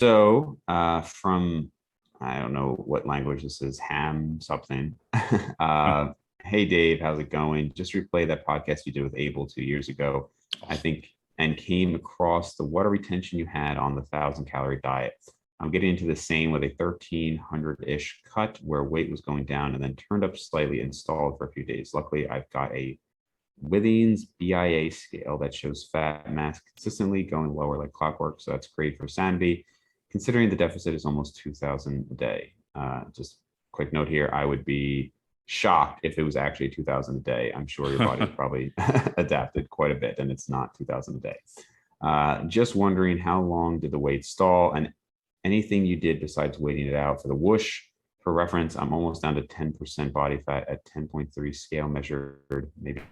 From, I don't know what language this is, ham something. Huh. uh, hey Dave, how's it going? Just replay that podcast you did with Abel 2 years ago, I Oh, think, and came across the water retention you had on the 1,000 calorie diet. I'm getting into the same with a 1,300-ish cut where weight was going down and then turned up slightly and stalled for a few days. Luckily, I've got a Withings BIA scale that shows fat mass consistently going lower like clockwork. So that's great for sanity, considering the deficit is almost 2,000 a day. Just quick note here, I would be shocked if it was actually 2,000 a day. I'm sure your body's probably adapted quite a bit and it's not 2,000 a day. Just wondering how long did the weight stall and anything you did besides waiting it out for the whoosh. For reference, I'm almost down to 10% body fat at 10.3 scale measured, maybe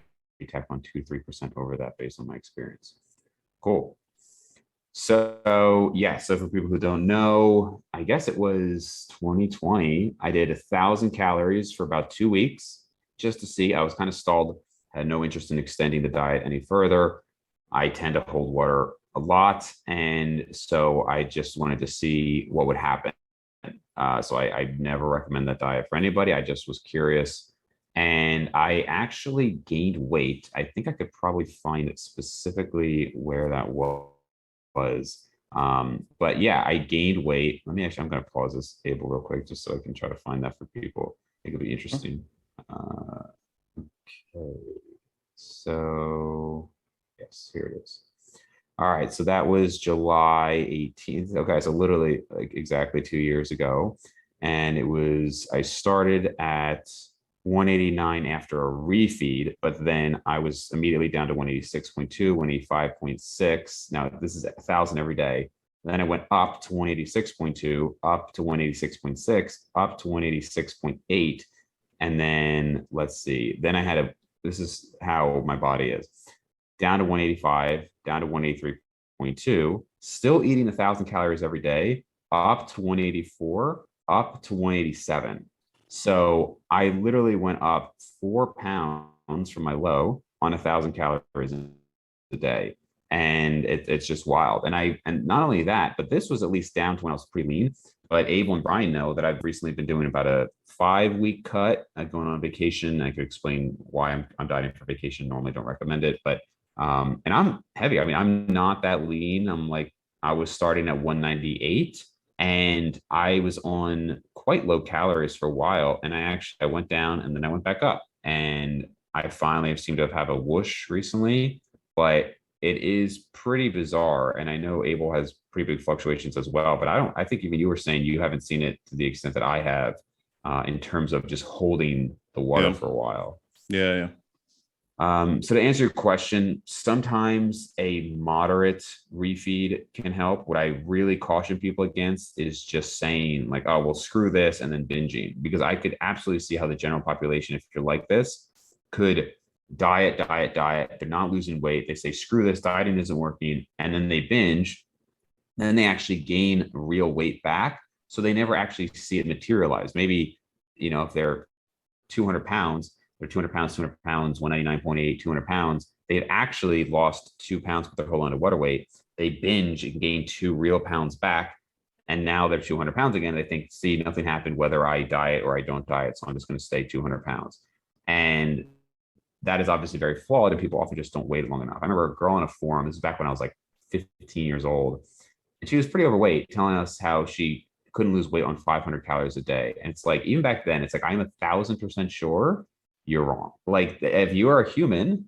tap on 2-3% over that based on my experience. Cool. So for people who don't know, I guess it was 2020. I did 1,000 calories for about 2 weeks just to see. I was kind of stalled, had no interest in extending the diet any further. I tend to hold water a lot, and so I just wanted to see what would happen. So I never recommend that diet for anybody. I just was curious, and I actually gained weight. I think I could probably find it specifically where that was. But yeah, I gained weight. I'm going to pause this table real quick just so I can try to find that for people. I think it'll be huh. interesting. Okay. So, yes, here it is. All right, so that was July 18th. Okay, so literally like exactly 2 years ago. And I started at 189 after a refeed, but then I was immediately down to 186.2, 185.6. Now this is 1,000 every day. Then I went up to 186.2, up to 186.6, up to 186.8. And then let's see, this is how my body is down to 185, down to 183.2, still eating 1,000 calories every day, up to 184, up to 187. So I literally went up 4 pounds from my low on 1,000 calories a day. And it's just wild. And not only that, but this was at least down to when I was pretty lean. But Abel and Brian know that I've recently been doing about a 5 week cut, going on vacation. I could explain why I'm dieting for vacation. Normally don't recommend it, but and I'm heavy. I mean, I'm not that lean. I was starting at 198 and I was on quite low calories for a while. And I went down and then I went back up. And I finally have seemed to have a whoosh recently, but it is pretty bizarre. And I know Abel has pretty big fluctuations as well, but I think even you were saying you haven't seen it to the extent that I have in terms of just holding the water Yeah, for a while. yeah, yeah. So to answer your question, sometimes a moderate refeed can help. What I really caution people against is just saying like, oh, well, screw this and then binging, because I could absolutely see how the general population, if you're like this, could diet. They're not losing weight. They say, screw this, dieting isn't working. And then they binge, then they actually gain real weight back. So they never actually see it materialize. Maybe, if they're 200 pounds, they're 200 pounds, 199.8, 200 pounds. They've actually lost 2 pounds with their whole on to water weight. They binge and gain 2 real pounds back. And now they're 200 pounds again. They think, see, nothing happened whether I diet or I don't diet. So I'm just going to stay 200 pounds. And that is obviously very flawed. And people often just don't wait long enough. I remember a girl on a forum, this is back when I was like 15 years old, and she was pretty overweight, telling us how she couldn't lose weight on 500 calories a day. And it's like, even back then, it's like, I'm 1,000% sure you're wrong. Like, if you are a human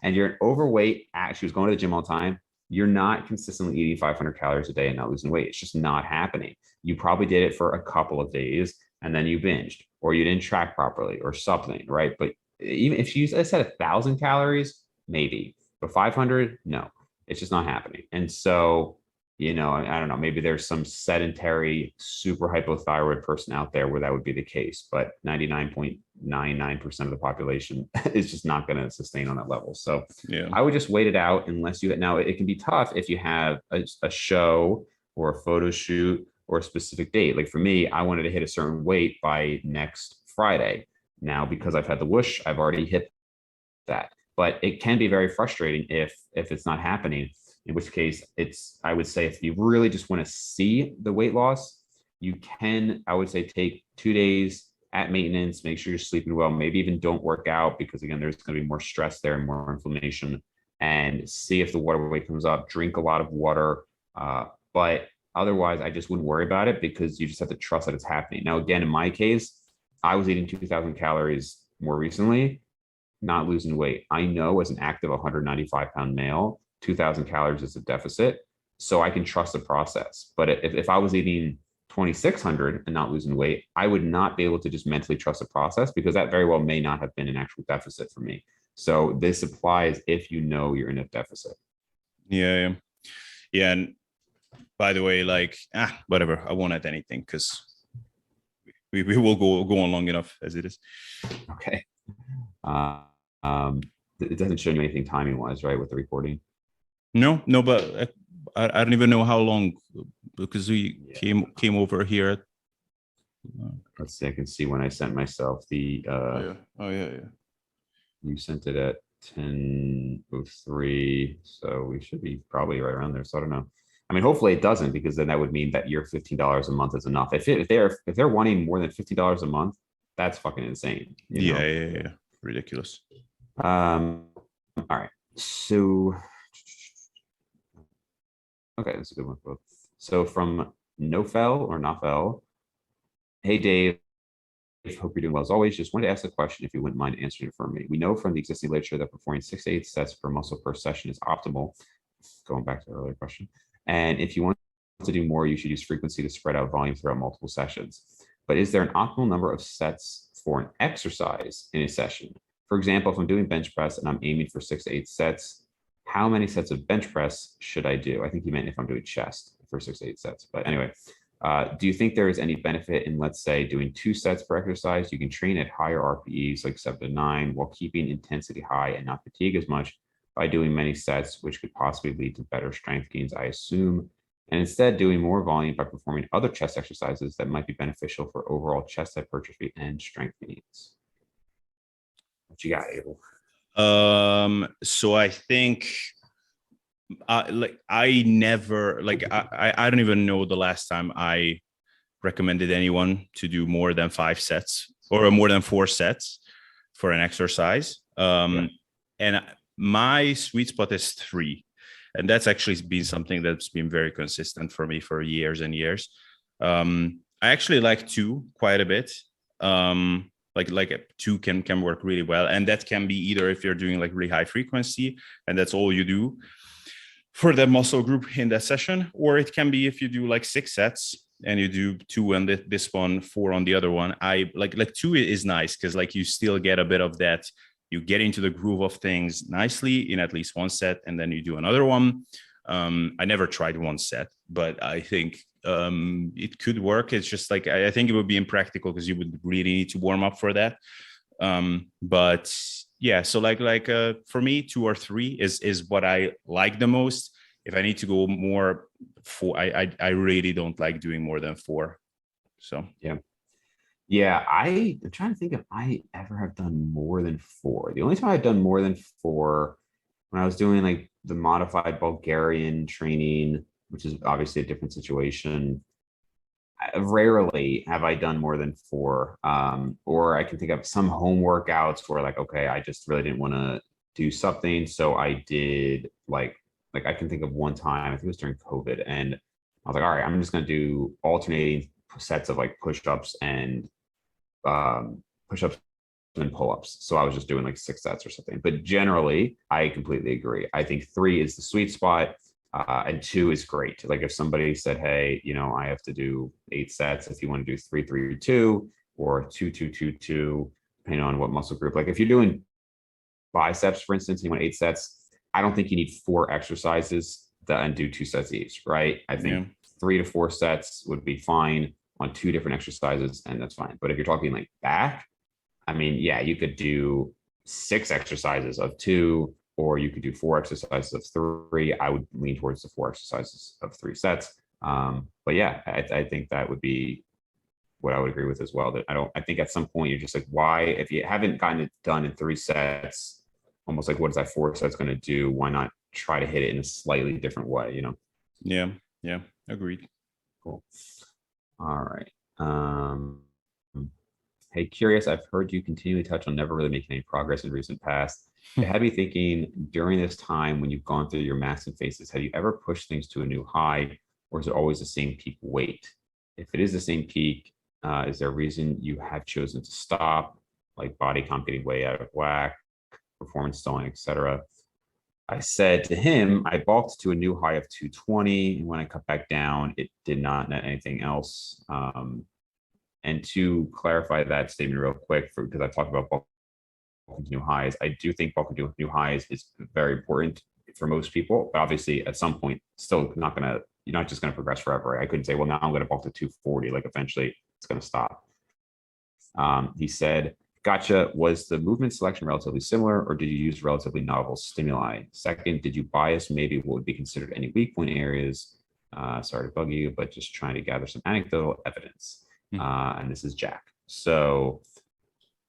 and you're an overweight, she was going to the gym all the time, you're not consistently eating 500 calories a day and not losing weight. It's just not happening. You probably did it for a couple of days and then you binged or you didn't track properly or something, right? But even if I said 1,000 calories, maybe, but 500, no, it's just not happening. And so, I don't know, maybe there's some sedentary, super hypothyroid person out there where that would be the case, but 99.99% of the population is just not going to sustain on that level. So Yeah. I would just wait it out unless now it can be tough if you have a show or a photo shoot or a specific date. Like for me, I wanted to hit a certain weight by next Friday. Now, because I've had the whoosh, I've already hit that. But it can be very frustrating if it's not happening. in which case I would say if you really just want to see the weight loss, you can, I would say, take 2 days at maintenance, make sure you're sleeping well, maybe even don't work out because again, there's going to be more stress there and more inflammation, and see if the water weight comes up, drink a lot of water. But otherwise, I just wouldn't worry about it because you just have to trust that it's happening. Now, again, in my case, I was eating 2,000 calories more recently, not losing weight. I know as an active 195-pound male, 2,000 calories is a deficit. So I can trust the process. But if I was eating 2,600 and not losing weight, I would not be able to just mentally trust the process because that very well may not have been an actual deficit for me. So this applies if you know you're in a deficit. Yeah. Yeah. And by the way, like, whatever, I won't add anything because we will go on long enough as it is. Okay. It doesn't show you anything timing wise, right, with the recording? No, but I don't even know how long because we came over here. Let's see. I can see when I sent myself the. Yeah. You sent it at 10:03, so we should be probably right around there. So I don't know. I mean, hopefully it doesn't, because then that would mean that your $15 a month is enough. If they're wanting more than $50 a month, that's fucking insane. Yeah. Ridiculous. All right. So, okay, that's a good one. So from Nofel or Nofel, hey Dave, hope you're doing well as always. Just wanted to ask a question if you wouldn't mind answering it for me. We know from the existing literature that performing 6 to 8 sets per muscle per session is optimal. Going back to the earlier question. And if you want to do more, you should use frequency to spread out volume throughout multiple sessions. But is there an optimal number of sets for an exercise in a session? For example, if I'm doing bench press and I'm aiming for 6 to 8 sets, how many sets of bench press should I do? I think you meant if I'm doing chest for 6 to 8 sets. But anyway, do you think there is any benefit in, let's say, doing 2 sets per exercise? You can train at higher RPEs, like 7 to 9, while keeping intensity high and not fatigue as much by doing many sets, which could possibly lead to better strength gains, I assume, and instead doing more volume by performing other chest exercises that might be beneficial for overall chest hypertrophy and strength gains. What you got, Abel? So I think I don't even know the last time I recommended anyone to do more than 5 sets or more than 4 sets for an exercise. And my sweet spot is 3. And that's actually been something that's been very consistent for me for years and years. I actually like 2 quite a bit. Like 2 can work really well. And that can be either if you're doing like really high frequency and that's all you do for that muscle group in that session, or it can be if you do like 6 sets and you do 2 on this one, 4 on the other one. I like 2 is nice because like you still get a bit of that. You get into the groove of things nicely in at least 1 set, and then you do another one. I never tried 1 set, but I think it could work. It's just like I think it would be impractical because you would really need to warm up for that. But yeah, so like for me, 2 or 3 is what I like the most. If I need to go more, 4, I really don't like doing more than 4. So yeah, I'm trying to think if I ever have done more than 4. The only time I've done more than 4 when I was doing like the modified Bulgarian training, which is obviously a different situation. Rarely have I done more than 4. Or I can think of some home workouts where like, okay, I just really didn't want to do something. So I did like I can think of one time, I think it was during COVID, and I was like, all right, I'm just going to do alternating sets of like push-ups and pull-ups. So I was just doing like 6 sets or something. But generally, I completely agree. I think 3 is the sweet spot. And 2 is great. Like if somebody said, hey, I have to do 8 sets, if you want to do 3-3-2 or 2-2-2-2, depending on what muscle group. Like if you're doing biceps, for instance, and you want 8 sets, I don't think you need 4 exercises and do 2 sets each, right? I think 3 to 4 sets would be fine on 2 different exercises, and that's fine. But if you're talking like back, I mean, yeah, you could do 6 exercises of 2, or you could do 4 exercises of 3. I would lean towards the 4 exercises of 3 sets. But yeah, I think that would be what I would agree with as well. That I think at some point you're just like, why, if you haven't gotten it done in 3 sets, almost like what is that 4 sets going to do? Why not try to hit it in a slightly different way, you know? Yeah, agreed. Cool. All right. Hey, curious, I've heard you continually touch on never really making any progress in recent past. It had me thinking during this time when you've gone through your massive phases, have you ever pushed things to a new high, or is it always the same peak weight? If it is the same peak, is there a reason you have chosen to stop, like body comp getting way out of whack, performance stalling, etc.? I said to him, I bulked to a new high of 220. And when I cut back down, it did not net anything else. And to clarify that statement real quick, because I talked about bulking to new highs, I do think bulking to new highs is very important for most people. But obviously, at some point, still not going to, you're not just going to progress forever. Right? I couldn't say, well, now I'm going to bulk to 240. Like eventually, it's going to stop. He said, gotcha. Was the movement selection relatively similar, or did you use relatively novel stimuli? Second, did you bias maybe what would be considered any weak point areas? Sorry to bug you, but just trying to gather some anecdotal evidence. And this is Jack. So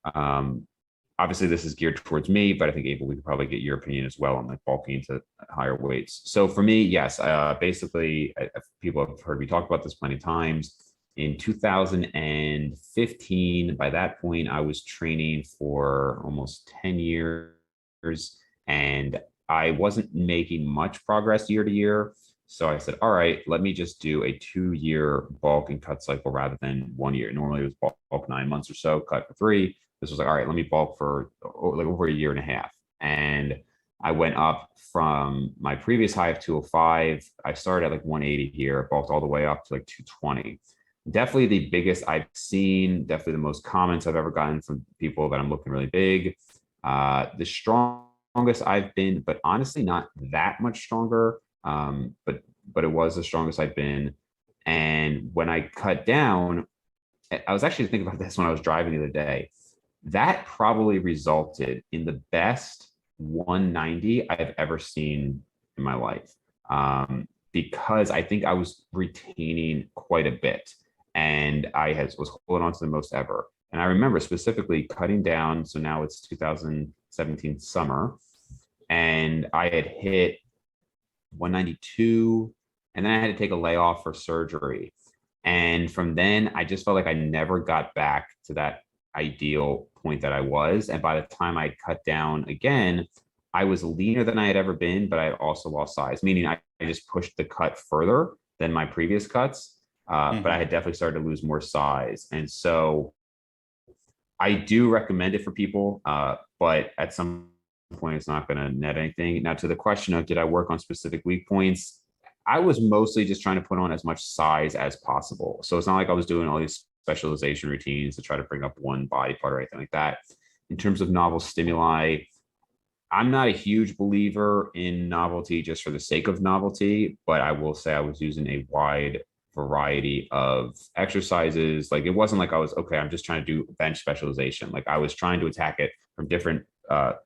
obviously this is geared towards me, but I think Abel, we could probably get your opinion as well on like bulking into higher weights. So for me, yes, basically people have heard me talk about this plenty of times. In 2015, by that point, I was training for almost 10 years and I wasn't making much progress year to year. So I said, all right, let me just do a 2-year bulk and cut cycle rather than 1 year. Normally it was bulk 9 months or so, cut for 3. This was like, all right, let me bulk for like over a year and a half. And I went up from my previous high of 205. I started at like 180 here, bulked all the way up to like 220. Definitely the biggest I've seen, definitely the most comments I've ever gotten from people that I'm looking really big. The strongest I've been, but honestly not that much stronger. But it was the strongest I've been. And when I cut down, I was actually thinking about this when I was driving the other day. That probably resulted in the best 190 I've ever seen in my life. Because I think I was retaining quite a bit and was holding on to the most ever. And I remember specifically cutting down. So now it's 2017 summer and I had hit 192 and then I had to take a layoff for surgery. And from then I just felt like I never got back to that ideal point that I was. And by the time I cut down again, I was leaner than I had ever been, but I had also lost size, meaning I just pushed the cut further than my previous cuts. But I had definitely started to lose more size. And so I do recommend it for people, but at some point it's not going to net anything. Now to the question of did I work on specific weak points? I was mostly just trying to put on as much size as possible. So it's not like I was doing all these specialization routines to try to bring up one body part or anything like that. In terms of novel stimuli, I'm not a huge believer in novelty just for the sake of novelty, but I will say I was using a wide variety of exercises. Like it wasn't like I was, okay, I'm just trying to do bench specialization. Like I was trying to attack it from different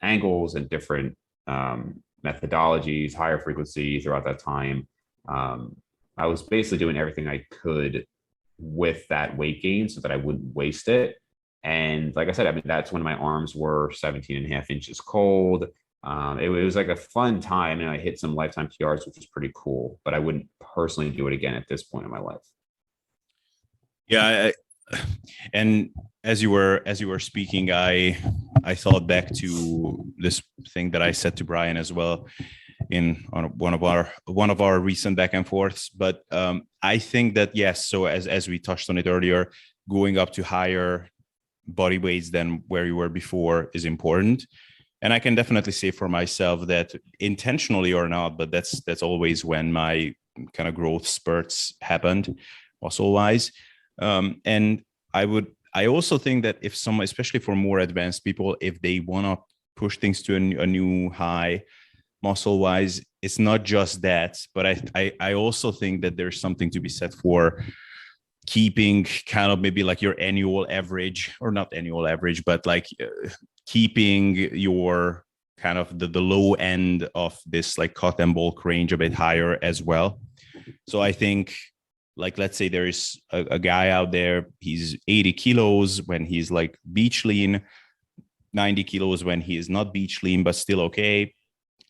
angles and different methodologies, higher frequency throughout that time. I was basically doing everything I could with that weight gain so that I wouldn't waste it. And like I said, I mean, that's when my arms were 17 and a half inches cold. It was like a fun time and I hit some lifetime PRs, which was pretty cool, but I wouldn't personally do it again at this point in my life. Yeah. And as you were speaking, I thought back to this thing that I said to Brian as well on one of our recent back and forths. But I think that, yes, so as we touched on it earlier, going up to higher body weights than where you were before is important. And I can definitely say for myself that intentionally or not, but that's always when my kind of growth spurts happened muscle wise. And I also think that if some, especially for more advanced people, if they want to push things to a new high muscle wise, it's not just that, but I also think that there's something to be said for keeping kind of maybe like your annual average, or not annual average, but like keeping your kind of the low end of this like cut and bulk range a bit higher as well. So I think, like, let's say there is a guy out there, he's 80 kilos when he's like beach lean, 90 kilos when he is not beach lean, but still okay.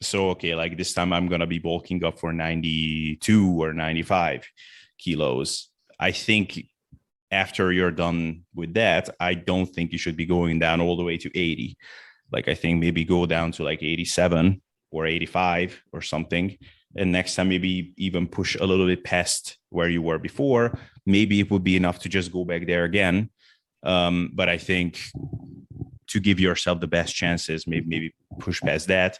So, okay, like this time I'm going to be bulking up for 92 or 95 kilos. I think after you're done with that, I don't think you should be going down all the way to 80. Like, I think maybe go down to like 87 or 85 or something. And next time, maybe even push a little bit past where you were before. Maybe it would be enough to just go back there again. But I think to give yourself the best chances, maybe push past that.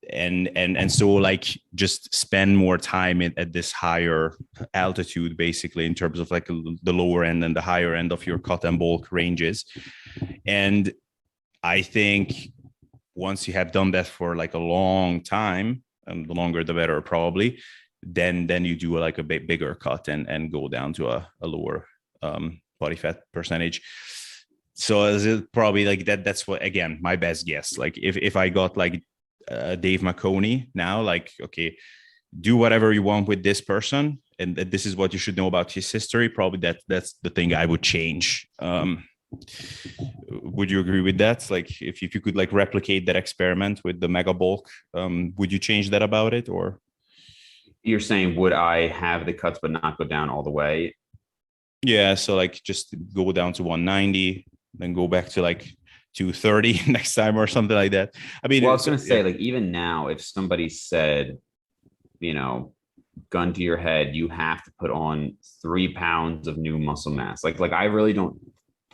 And so like just spend more time at this higher altitude, basically, in terms of like the lower end and the higher end of your cut and bulk ranges. And I think once you have done that for like a long time, and the longer the better probably, then you do like a bigger cut and go down to a lower body fat percentage. So is it probably like that's what, again, my best guess. Like if I got like Dave Maconi now, like, okay, do whatever you want with this person, and this is what you should know about his history, probably that's the thing I would change. Would you agree with that? Like if you could like replicate that experiment with the mega bulk, would you change that about it? Or You're saying, would I have the cuts but not go down all the way? yeah, so like just go down to 190, then go back to like 230 next time or something like that. I mean, Well, I was going to say, like, even now, if somebody said, you know, gun to your head, you have to put on 3 pounds of new muscle mass. Like I really don't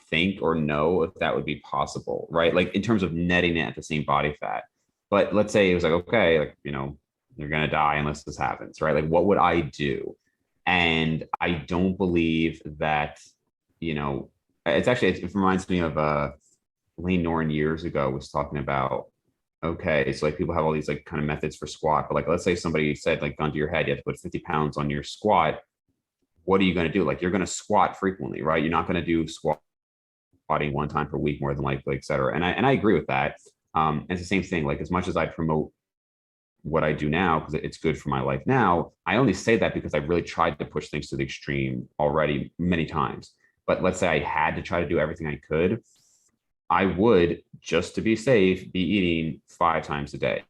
think or know if that would be possible, right? Like in terms of netting it at the same body fat. But let's say it was like, okay, like, you're going to die unless this happens, right? Like, what would I do? And I don't believe that, it's actually, it reminds me of Lane Norton years ago was talking about, okay, so like people have all these like kind of methods for squat, but like let's say somebody said like gun to your head, you have to put 50 pounds on your squat. What are you going to do? Like you're going to squat frequently, right? You're not going to do squatting one time per week more than likely, et cetera. And I agree with that. It's the same thing. Like as much as I promote what I do now because it's good for my life now, I only say that because I really tried to push things to the extreme already many times. But let's say I had to try to do everything I could, I would, just to be safe, be eating 5 times a day,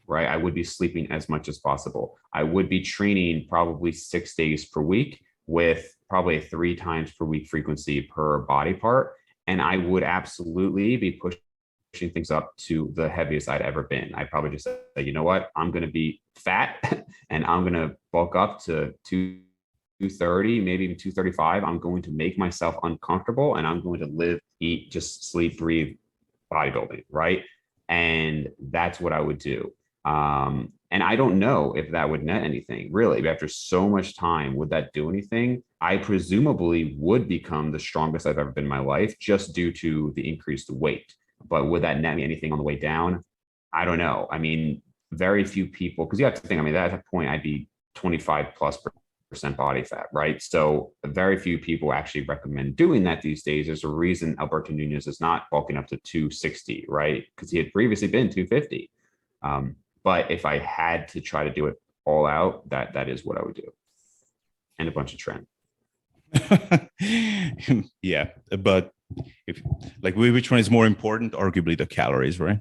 right? I would be sleeping as much as possible. I would be training probably 6 days per week with probably a 3 times per week frequency per body part. And I would absolutely be pushing things up to the heaviest I'd ever been. I probably just say, you know what, I'm going to be fat and I'm going to bulk up to 230, maybe even 235. I'm going to make myself uncomfortable and I'm going to live, eat, just sleep, breathe bodybuilding, right? And that's what I would do. And I don't know if that would net anything, really. After so much time, would that do anything? I presumably would become the strongest I've ever been in my life just due to the increased weight. But would that net me anything on the way down? I don't know. I mean, very few people, because you have to think, I mean, at that point, I'd be 25+% body fat, right? So very few people actually recommend doing that these days. There's a reason Alberto Nunez is not bulking up to 260, right? Because he had previously been 250. But if I had to try to do it all out, that is what I would do. And a bunch of trim. Yeah, but if like which one is more important? Arguably the calories, right?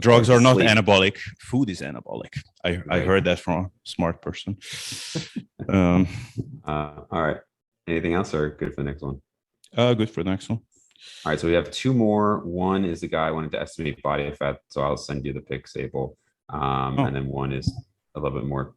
Drugs are not anabolic. Food is anabolic. I heard that from a smart person. All right. Anything else or good for the next one? Good for the next one. All right. So we have two more. One is the guy wanted to estimate body fat. So I'll send you the pics, Abel. And then one is a little bit more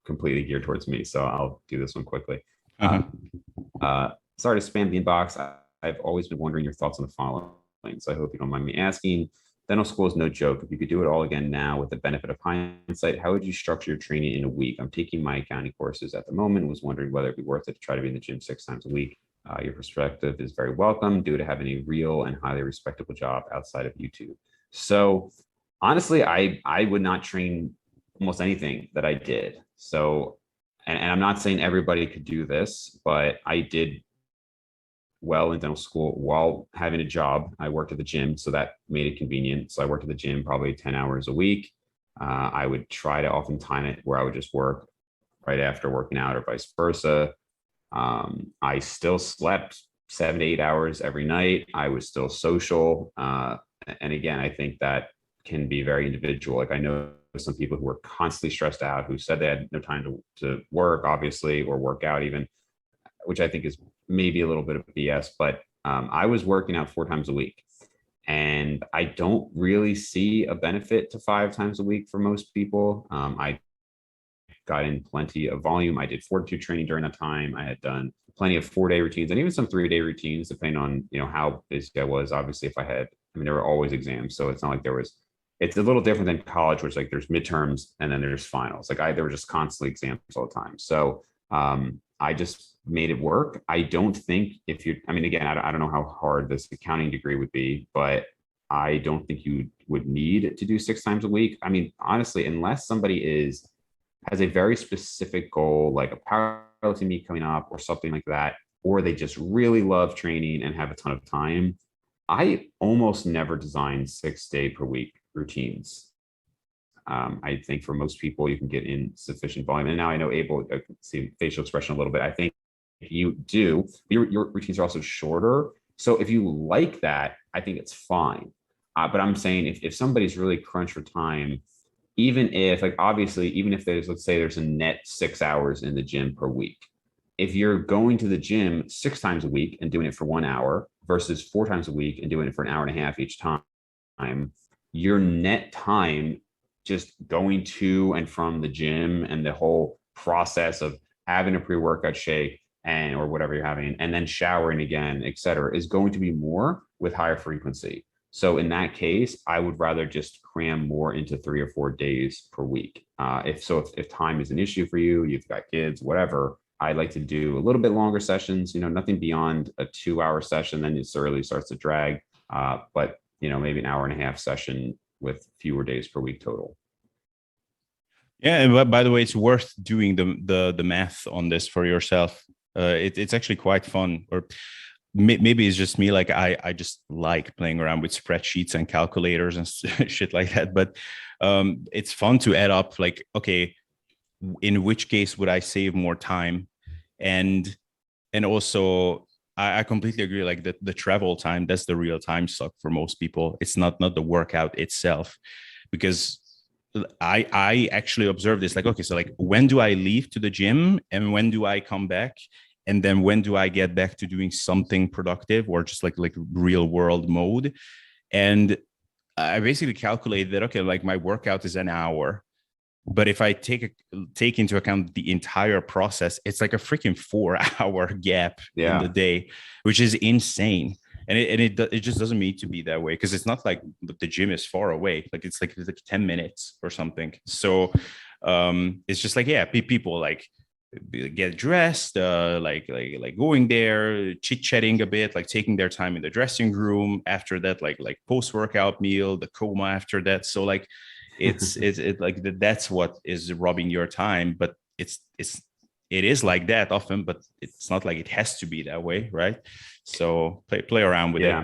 completely geared towards me. So I'll do this one quickly. Sorry to spam the inbox. I've always been wondering your thoughts on the following. So I hope you don't mind me asking. Dental school is no joke. If you could do it all again now with the benefit of hindsight, how would you structure your training in a week? I'm taking my accounting courses at the moment, was wondering whether it'd be worth it to try to be in the gym 6 times a week. Your perspective is very welcome. Due to having a real and highly respectable job outside of YouTube. So honestly, I would not train almost anything that I did. So, and I'm not saying everybody could do this, but I did well in dental school while having a job. I worked at the gym, so that made it convenient. So I worked at the gym probably 10 hours a week. I would try to often time it where I would just work right after working out or vice versa. I still slept 7 to 8 hours every night. I was still social. And again, I think that can be very individual. Like I know some people who were constantly stressed out, who said they had no time to work, obviously, or work out even, which I think is maybe a little bit of BS. But I was working out 4 times a week. And I don't really see a benefit to 5 times a week for most people. I got in plenty of volume. I did fortitude training during that time. I had done plenty of 4-day routines and even some 3-day routines, depending on, how busy I was. Obviously, if I had, there were always exams. So it's not like it's a little different than college, which like there's midterms and then there's finals. There were just constantly exams all the time. So I just made it work. I don't think if you, again, I don't know how hard this accounting degree would be, but I don't think you would need to do 6 times a week. Honestly, unless somebody has a very specific goal, like a powerlifting meet coming up or something like that, or they just really love training and have a ton of time, I almost never design 6-day per week routines. I think for most people, you can get in sufficient volume. And now I know Abel, I can see facial expression a little bit. I think you do. Your routines are also shorter. So if you like that, I think it's fine. But I'm saying if somebody's really crunched for time, even if even if let's say there's a net 6 hours in the gym per week, if you're going to the gym 6 times a week and doing it for 1 hour versus 4 times a week and doing it for an hour and a half each time, your net time just going to and from the gym and the whole process of having a pre-workout shake or whatever you're having, and then showering again, et cetera, is going to be more with higher frequency. So in that case, I would rather just cram more into 3 or 4 days per week. If time is an issue for you, you've got kids, whatever, I like to do a little bit longer sessions, nothing beyond a 2-hour session, then it really starts to drag. But maybe an hour and a half session with fewer days per week total. Yeah, and by the way, it's worth doing the math on this for yourself. It's actually quite fun. Or maybe it's just me, like I just like playing around with spreadsheets and calculators and shit like that. But it's fun to add up, like, okay, in which case would I save more time? And also I completely agree, like the travel time, that's the real time suck for most people. It's not the workout itself, because I actually observe this, like, okay, so like when do I leave to the gym and when do I come back? And then when do I get back to doing something productive or just like real world mode? And I basically calculate that, okay, like my workout is an hour, but if I take into account the entire process, it's like a freaking 4-hour gap in the day, which is insane. And it just doesn't need to be that way, because it's not like the gym is far away. Like it's like 10 minutes or something. So it's just like, yeah, people like get dressed, like going there, chit-chatting a bit, like taking their time in the dressing room. After that, like post-workout meal, the coma after that. So like it's like that's what is robbing your time. But it is like that often, but it's not like it has to be that way, right? So play around with it.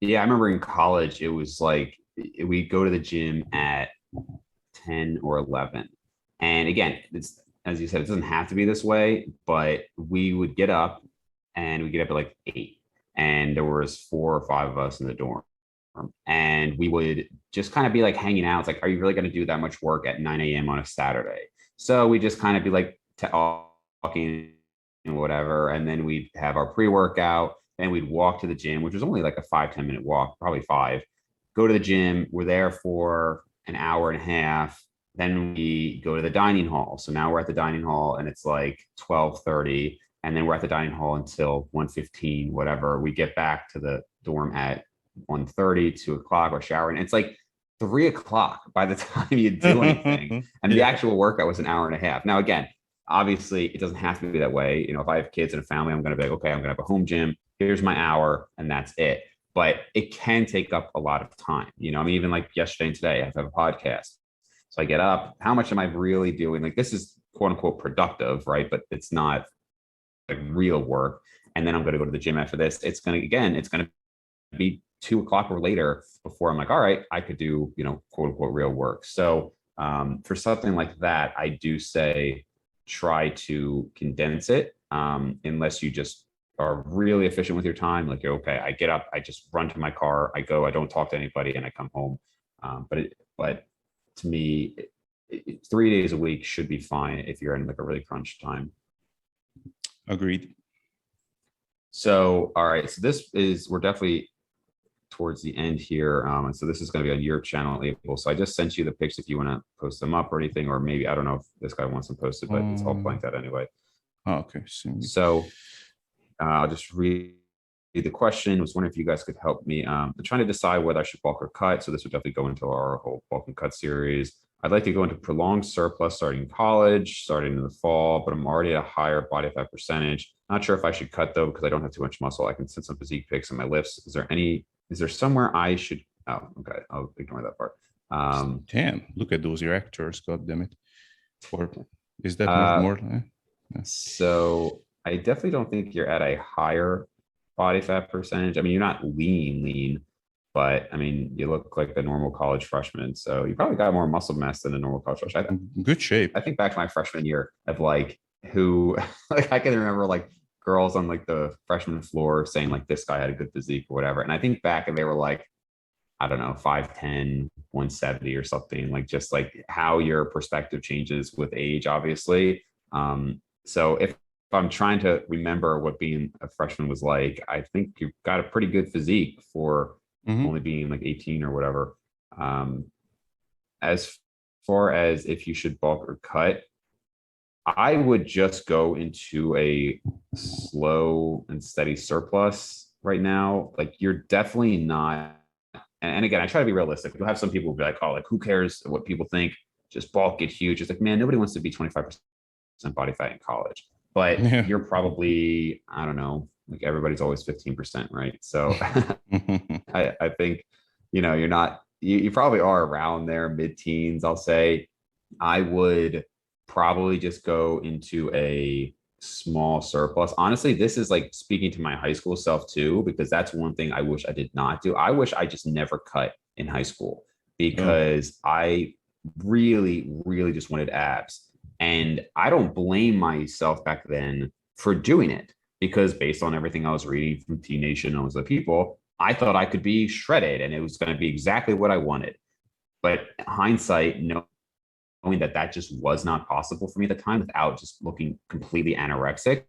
Yeah, I remember in college, it was like we go to the gym at 10 or 11. And again, it's, as you said, it doesn't have to be this way, but we would get up and we get up at like 8. And there was 4 or 5 of us in the dorm. And we would just kind of be like hanging out. It's like, are you really going to do that much work at 9 a.m. on a Saturday? So we just kind of be like talking and whatever. And then we'd have our pre-workout. Then we'd walk to the gym, which was only like a 5-10 minute walk, probably 5. Go to the gym. We're there for an hour and a half. Then we go to the dining hall. So now we're at the dining hall and it's like 12:30. And then we're at the dining hall until 1:15, whatever. We get back to the dorm at 1:30, 2 o'clock, or showering. It's like 3 o'clock by the time you do anything. And the actual workout was an hour and a half. Now, again, obviously it doesn't have to be that way. If I have kids and a family, I'm going to be like, okay, I'm going to have a home gym. Here's my hour and that's it. But it can take up a lot of time. Even like yesterday and today, I have to have a podcast. So I get up, how much am I really doing? Like, this is quote unquote productive, right? But it's not like real work. And then I'm going to go to the gym after this. It's going to be 2 o'clock or later before I'm like, all right, I could do, quote unquote real work. So for something like that, I do say try to condense it, unless you just are really efficient with your time. Like, okay, I get up, I just run to my car, I go, I don't talk to anybody, and I come home. But to me, 3 days a week should be fine if you're in like a really crunch time. Agreed. So, all right. So we're definitely towards the end here. And so this is going to be on your channel, Abel. So I just sent you the pics if you want to post them up or anything, or maybe, I don't know if this guy wants them posted, but it's all blanked out anyway. Oh, okay. So I'll just read the question. I was wondering if you guys could help me. I'm trying to decide whether I should bulk or cut. So this would definitely go into our whole bulk and cut series. I'd like to go into prolonged surplus starting in college, starting in the fall, but I'm already at a higher body fat percentage. Not sure if I should cut though, because I don't have too much muscle. I can send some physique pics in my lifts. Is there somewhere I should, oh, okay. I'll ignore that part. Damn, look at those erectors, God damn it. Or is that more? So I definitely don't think you're at a higher body fat percentage. I mean, you're not lean, but I mean, you look like a normal college freshman. So you probably got more muscle mass than a normal college freshman. Good shape. I think back to my freshman year of like who, like I can remember like girls on like the freshman floor saying like this guy had a good physique or whatever. And I think back and they were like, I don't know, 5'10", 170 or something, like just like how your perspective changes with age, obviously. So if I'm trying to remember what being a freshman was like, I think you've got a pretty good physique for only being like 18 or whatever. As far as if you should bulk or cut, I would just go into a slow and steady surplus right now. Like you're definitely not. And again, I try to be realistic. You'll have some people be like, oh, like who cares what people think? Just bulk, get huge. It's like, man, nobody wants to be 25% body fat in college. But you're probably, I don't know, like everybody's always 15%, right? So I think, you're not, you probably are around there, mid-teens, I'll say. I would probably just go into a small surplus. Honestly, this is like speaking to my high school self too, because that's one thing I wish I did not do. I wish I just never cut in high school because I really, really just wanted abs. And I don't blame myself back then for doing it because based on everything I was reading from T Nation and all those other people, I thought I could be shredded and it was going to be exactly what I wanted. But hindsight, knowing that just was not possible for me at the time without just looking completely anorexic,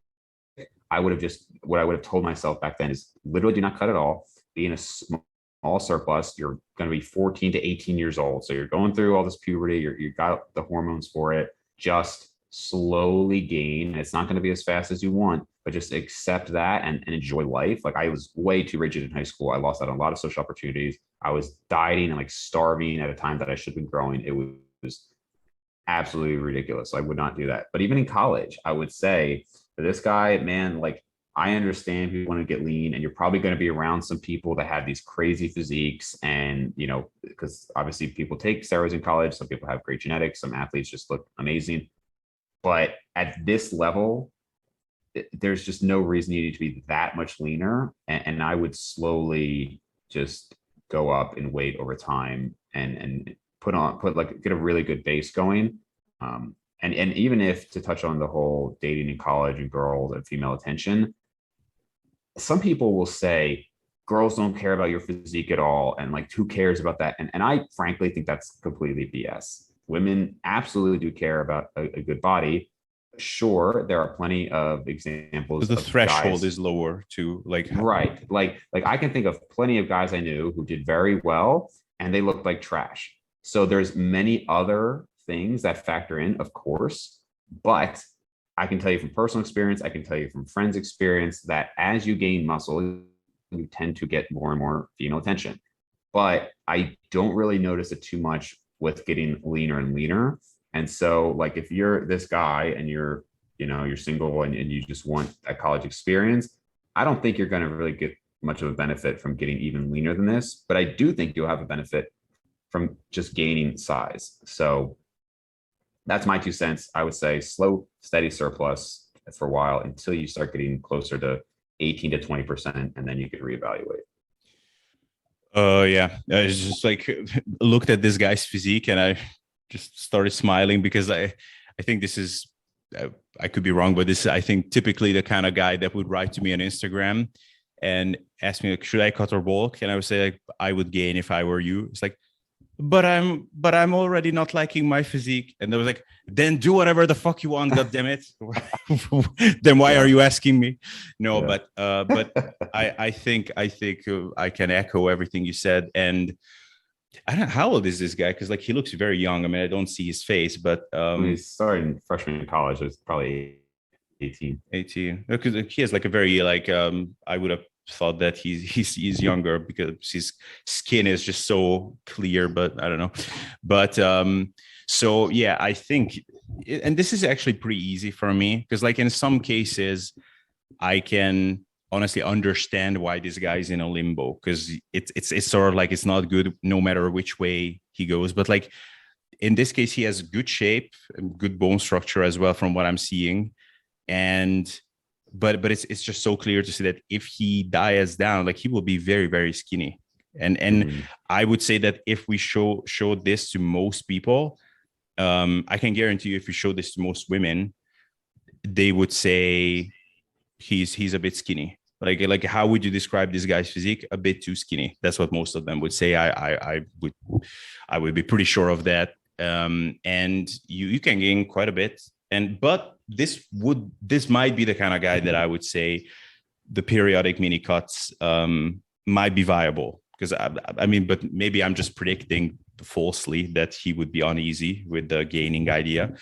what I would have told myself back then is literally do not cut at all. Be in a small surplus. You're going to be 14 to 18 years old. So you're going through all this puberty. You got the hormones for it. Just slowly gain. It's not going to be as fast as you want, but just accept that and enjoy life. Like I was way too rigid in high school. I lost out on a lot of social opportunities. I was dieting and like starving at a time that I should have been growing. It was absolutely ridiculous. So I would not do that. But even in college, I would say for this guy, man, like I understand people want to get lean and you're probably going to be around some people that have these crazy physiques and, because obviously people take steroids in college. Some people have great genetics. Some athletes just look amazing. But at this level, there's just no reason you need to be that much leaner. And I would slowly just go up in weight over time and get a really good base going. And even if to touch on the whole dating in college and girls and female attention, some people will say girls don't care about your physique at all. And like, who cares about that? And I frankly think that's completely BS. Women absolutely do care about a good body. Sure, there are plenty of examples. The threshold is lower too. Right. Like I can think of plenty of guys I knew who did very well and they looked like trash. So there's many other things that factor in, of course, but I can tell you from personal experience, I can tell you from friends' experience that as you gain muscle, you tend to get more and more female attention. But I don't really notice it too much with getting leaner and leaner. And so like if you're this guy and you're single and you just want a college experience, I don't think you're going to really get much of a benefit from getting even leaner than this. But I do think you'll have a benefit from just gaining size. So that's my 2 cents. I would say slow, steady surplus for a while until you start getting closer to 18 to 20%, and then you could reevaluate. Yeah. I just like looked at this guy's physique and I just started smiling because I think this is, I could be wrong, but this is, I think, typically the kind of guy that would write to me on Instagram and ask me, like, should I cut or bulk? And I would say, like, I would gain if I were you. It's like, but I'm already not liking my physique. And they was like, then do whatever the fuck you want, god damn it. Then why are Yeah. you asking me? No, Yeah. but I think I can echo everything you said. And I don't know, how old is this guy? Because like he looks very young. I mean, I don't see his face, but When he started freshman in college, it was probably 18. 18. Because he has like a very like I would have thought that he's younger because his skin is just so clear, but I don't know. But so yeah, I think and this is actually pretty easy for me because like in some cases I can honestly understand why this guy's in a limbo because it's sort of like it's not good no matter which way he goes. But like in this case, he has good shape and good bone structure as well from what I'm seeing. And but it's just so clear to see that if he diets down, like he will be very, very skinny. And Mhm. I would say that if we show this to most people, I can guarantee you if we show this to most women, they would say he's a bit skinny. Like how would you describe this guy's physique? A bit too skinny. That's what most of them would say. I would be pretty sure of that. And you can gain quite a bit. And but this might be the kind of guy that I would say the periodic mini cuts might be viable because I mean, but maybe I'm just predicting falsely that he would be uneasy with the gaining idea.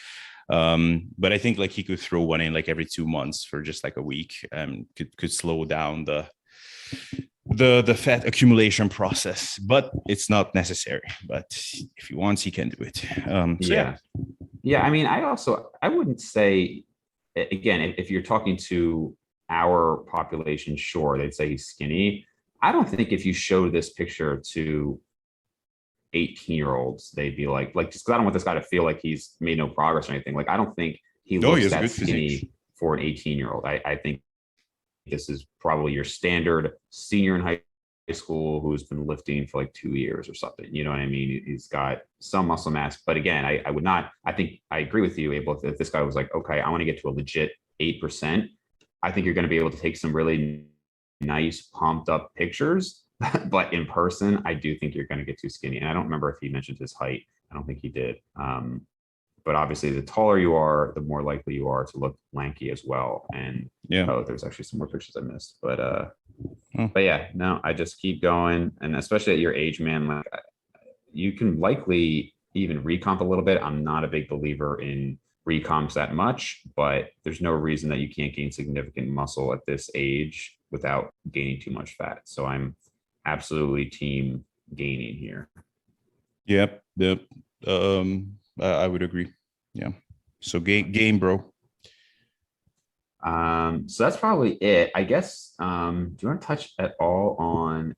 But I think like he could throw one in like every 2 months for just like a week and could slow down the fat accumulation process, but it's not necessary. But if he wants, he can do it. So yeah. Yeah. Yeah. I mean, I wouldn't say, again, if you're talking to our population, sure, they'd say he's skinny. I don't think if you show this picture to 18-year-olds, they'd be like, just because I don't want this guy to feel like he's made no progress or anything. Like, I don't think he No, he looks has a that good physique. skinny for an 18-year-old. I think this is probably your standard senior in high school who's been lifting for like 2 years or something. You know what I mean? He's got some muscle mass. But again, I would not, I think I agree with you, Abel. If this guy was like, okay, I want to get to a legit 8%, I think you're going to be able to take some really nice pumped up pictures. But in person, I do think you're going to get too skinny. And I don't remember if he mentioned his height. I don't think he did. But obviously, the taller you are, the more likely you are to look lanky as well. And Yeah. oh, there's actually some more pictures I missed. Oh. But yeah, no, I just keep going, and especially at your age, man, like you can likely even recomp a little bit. I'm not a big believer in recomps that much, but there's no reason that you can't gain significant muscle at this age without gaining too much fat. So I'm absolutely team gaining here. Yep. The I would agree. Yeah. So game, bro. So that's probably it. I guess, do you want to touch at all on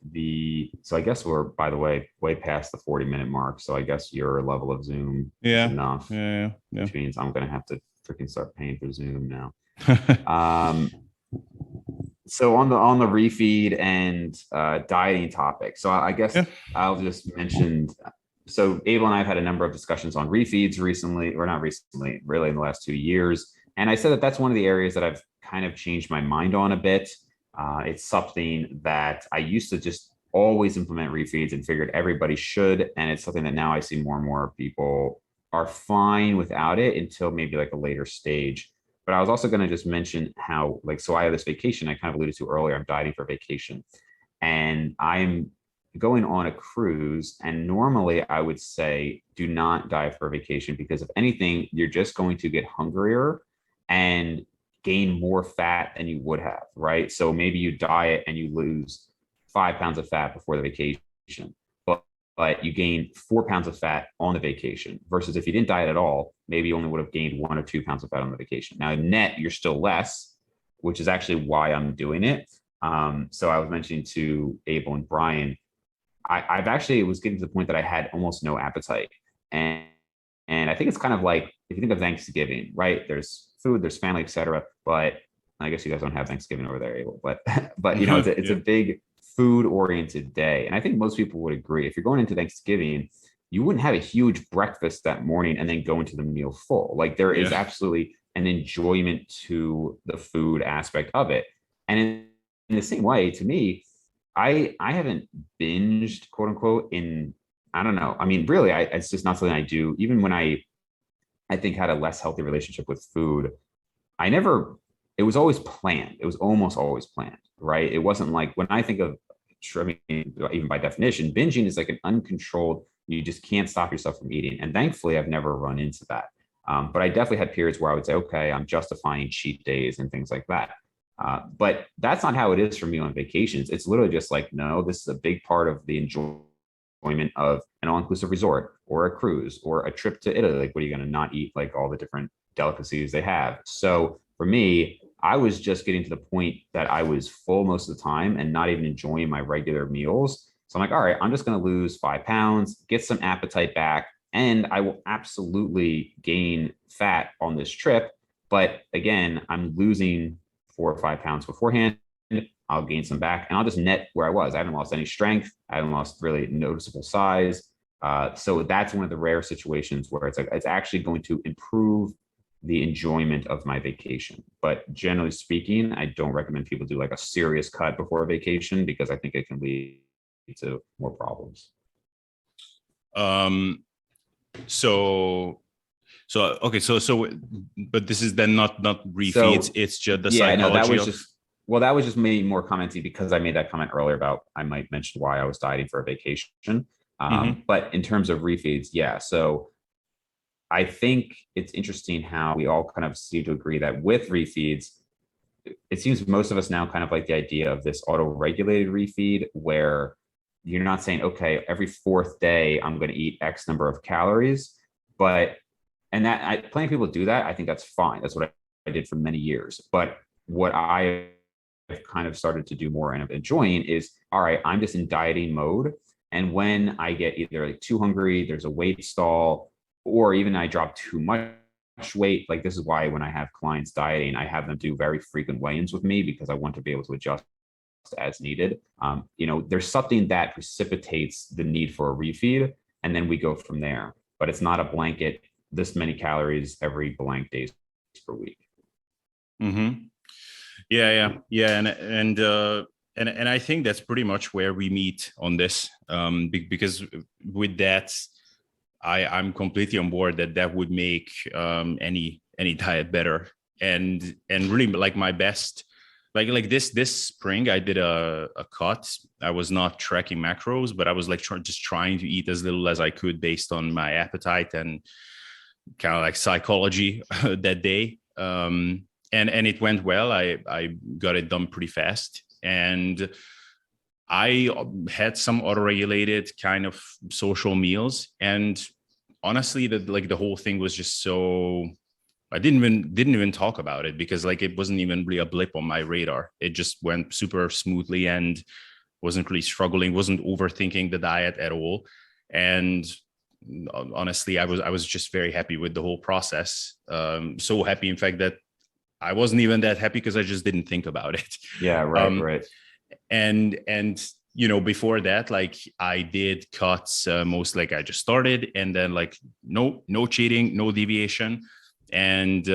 so I guess we're, by the way past the 40-minute mark. So I guess your level of Zoom is Yeah. enough, Yeah. which means I'm going to have to freaking start paying for Zoom now. Yeah. So on the refeed and dieting topic. So I guess Yeah. I'll just mention, so Abel and I have had a number of discussions on refeeds recently, or not recently, really in the last 2 years. And I said that that's one of the areas that I've kind of changed my mind on a bit. It's something that I used to just always implement refeeds and figured everybody should. And it's something that now I see more and more people are fine without it until maybe like a later stage. But I was also going to just mention how, like, so I have this vacation I kind of alluded to earlier. I'm dieting for vacation, and I'm going on a cruise. And normally I would say do not diet for a vacation because if anything, you're just going to get hungrier and gain more fat than you would have, right? So maybe you diet and you lose 5 pounds of fat before the vacation, but you gain 4 pounds of fat on the vacation versus if you didn't diet at all, maybe you only would have gained 1 or 2 pounds of fat on the vacation. Now, in net, you're still less, which is actually why I'm doing it. So I was mentioning to Abel and Brian, I've actually was getting to the point that I had almost no appetite. And I think it's kind of like if you think of Thanksgiving, right? There's food, there's family, etc. But I guess you guys don't have Thanksgiving over there, Abel. But you know, it's a big food oriented day. And I think most people would agree. If you're going into Thanksgiving, you wouldn't have a huge breakfast that morning and then go into the meal full. Like there is absolutely an enjoyment to the food aspect of it. And in the same way, to me, I haven't binged, quote unquote, in I don't know. I mean, really, it's just not something I do. Even when I think had a less healthy relationship with food, I never, it was always planned. It was almost always planned, right? It wasn't like when I think of, I mean, even by definition, binging is like an uncontrolled, you just can't stop yourself from eating. And thankfully, I've never run into that. But I definitely had periods where I would say, okay, I'm justifying cheat days and things like that. But that's not how it is for me on vacations. It's literally just like, no, this is a big part of the enjoyment of an all-inclusive resort or a cruise or a trip to Italy. Like, what are you going to not eat like all the different delicacies they have? So for me, I was just getting to the point that I was full most of the time and not even enjoying my regular meals. So I'm like, all right, I'm just going to lose 5 pounds, get some appetite back, and I will absolutely gain fat on this trip. But again, I'm losing 4 or 5 pounds beforehand. I'll gain some back and I'll just net where I was. I haven't lost any strength. I haven't lost really noticeable size. So that's one of the rare situations where it's like it's actually going to improve the enjoyment of my vacation. But generally speaking, I don't recommend people do like a serious cut before a vacation because I think it can lead to more problems. Um, so okay, but this is then not refeeds. So It's just the yeah, no, that psychology was of. just well, that was just me more commenting because I made that comment earlier about I might mention why I was dieting for a vacation. Mhm. But in terms of refeeds, yeah. So I think it's interesting how we all kind of seem to agree that with refeeds, it seems most of us now kind of like the idea of this auto-regulated refeed where you're not saying, okay, every fourth day I'm going to eat X number of calories, but and that plenty of people do that. I think that's fine. That's what I did for many years. But what I have kind of started to do more and of enjoying is, all right, I'm just in dieting mode. And when I get either like too hungry, there's a weight stall, or even I drop too much weight. Like this is why when I have clients dieting, I have them do very frequent weigh-ins with me because I want to be able to adjust as needed. There's something that precipitates the need for a refeed, and then we go from there. But it's not a blanket, this many calories every blank days per week. Mm-hmm. Yeah, and I think that's pretty much where we meet on this, because with that, I'm completely on board that would make any diet better, and really like my best. Like this spring, I did a cut. I was not tracking macros, but I was like just trying to eat as little as I could based on my appetite and kind of like psychology that day. And it went well. I got it done pretty fast, and I had some auto-regulated kind of social meals, and honestly, that like the whole thing was just so. I didn't even talk about it because like it wasn't even really a blip on my radar. It just went super smoothly and wasn't really struggling, wasn't overthinking the diet at all, and honestly, I was just very happy with the whole process. So happy, in fact, that I wasn't even that happy because I just didn't think about it. Yeah, right, Um, right. and before that, like I did cuts, most like I just started, and then like no cheating, no deviation, and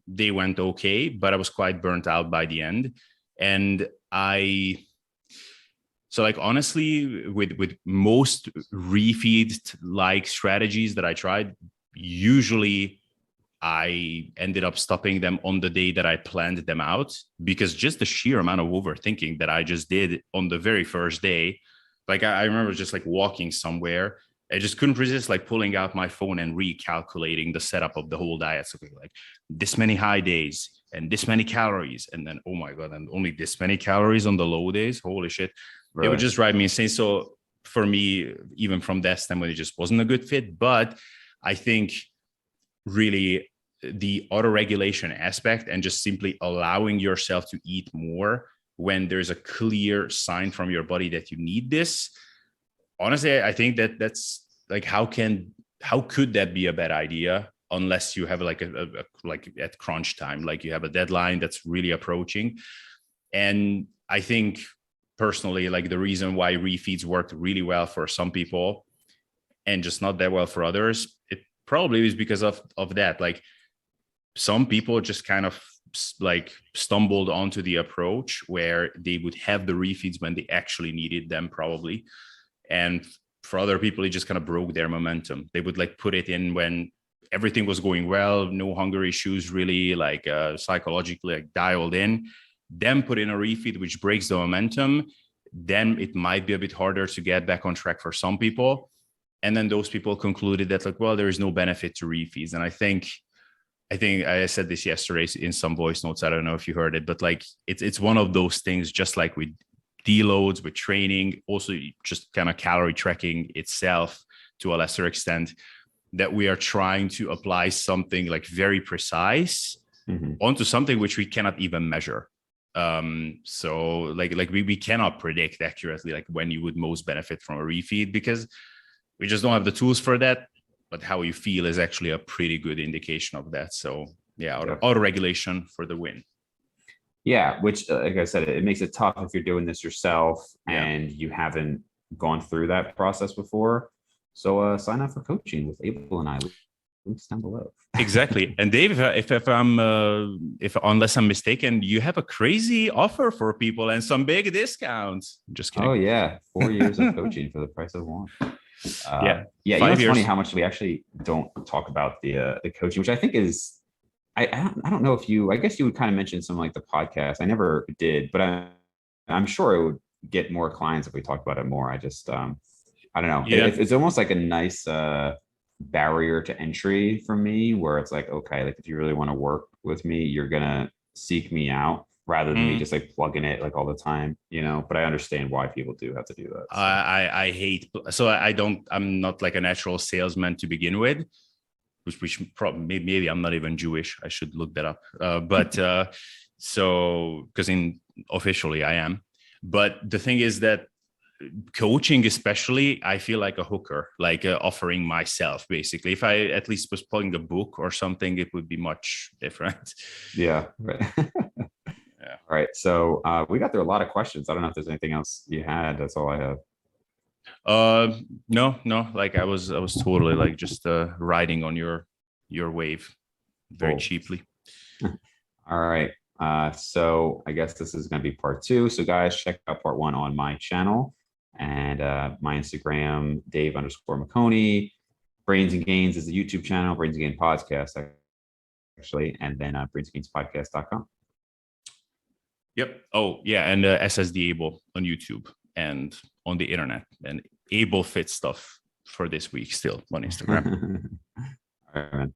they went okay, but I was quite burnt out by the end. And I so like honestly, with most refeed like strategies that I tried, usually I ended up stopping them on the day that I planned them out, because just the sheer amount of overthinking that I just did on the very first day. Like I remember just like walking somewhere. I just couldn't resist like pulling out my phone and recalculating the setup of the whole diet. So like this many high days and this many calories. And then, oh my God, and only this many calories on the low days. Holy shit. It would Really. just drive me insane. So for me, even from that standpoint, it just wasn't a good fit. But I think really the auto-regulation aspect and just simply allowing yourself to eat more when there's a clear sign from your body that you need this. Honestly, I think that's like, how could that be a bad idea unless you have like a like at crunch time, like you have a deadline that's really approaching. And I think personally, like the reason why refeeds worked really well for some people and just not that well for others, it probably is because of that. Like some people just kind of like stumbled onto the approach where they would have the refeeds when they actually needed them, probably. And for other people, it just kind of broke their momentum. They would like put it in when everything was going well, no hunger issues really like psychologically like dialed in, then put in a refeed, which breaks the momentum. Then it might be a bit harder to get back on track for some people. And then those people concluded that like, well, there is no benefit to refeeds. And I think I said this yesterday in some voice notes. I don't know if you heard it, but like it's one of those things, just like with deloads, with training, also just kind of calorie tracking itself to a lesser extent, that we are trying to apply something like very precise onto something which we cannot even measure. So like we cannot predict accurately like when you would most benefit from a refeed, because we just don't have the tools for that. But how you feel is actually a pretty good indication of that. So yeah, auto regulation for the win. Yeah, which like I said, it makes it tough if you're doing this yourself and you haven't gone through that process before. So sign up for coaching with Abel and I. Links down below. Exactly. And Dave, if unless I'm mistaken, you have a crazy offer for people and some big discounts. Just kidding. Oh yeah, 4 years of coaching for the price of one. Yeah. You know, it's funny how much we actually don't talk about the coaching, which I think is, I don't know if you, I guess you would kind of mention some like the podcast. I never did, but I'm sure it would get more clients if we talked about it more. I just, I don't know. Yeah. It's almost like a nice barrier to entry for me, where it's like, okay, like if you really want to work with me, you're gonna seek me out rather than me just like plugging it like all the time, you know. But I understand why people do have to do that. So. I hate, so I'm not like a natural salesman to begin with, which probably maybe I'm not even Jewish. I should look that up. But so because officially I am. But the thing is that coaching, especially, I feel like a hooker, like offering myself basically. If I at least was pulling a book or something, it would be much different. Yeah. Right. Yeah. All right. So we got through a lot of questions. I don't know if there's anything else you had. That's all I have. No. Like I was totally like just riding on your wave very cheaply. All right. So I guess this is going to be part 2. So guys, check out part 1 on my channel and my Instagram, Dave_Maconi. Brains and Gains is the YouTube channel, Brains and Gains podcast, actually, and then brainsandgainspodcast.com. Yep. Oh yeah, and SSD Abel on YouTube and on the internet, and Abel Fit stuff for this week still on Instagram. All right, man.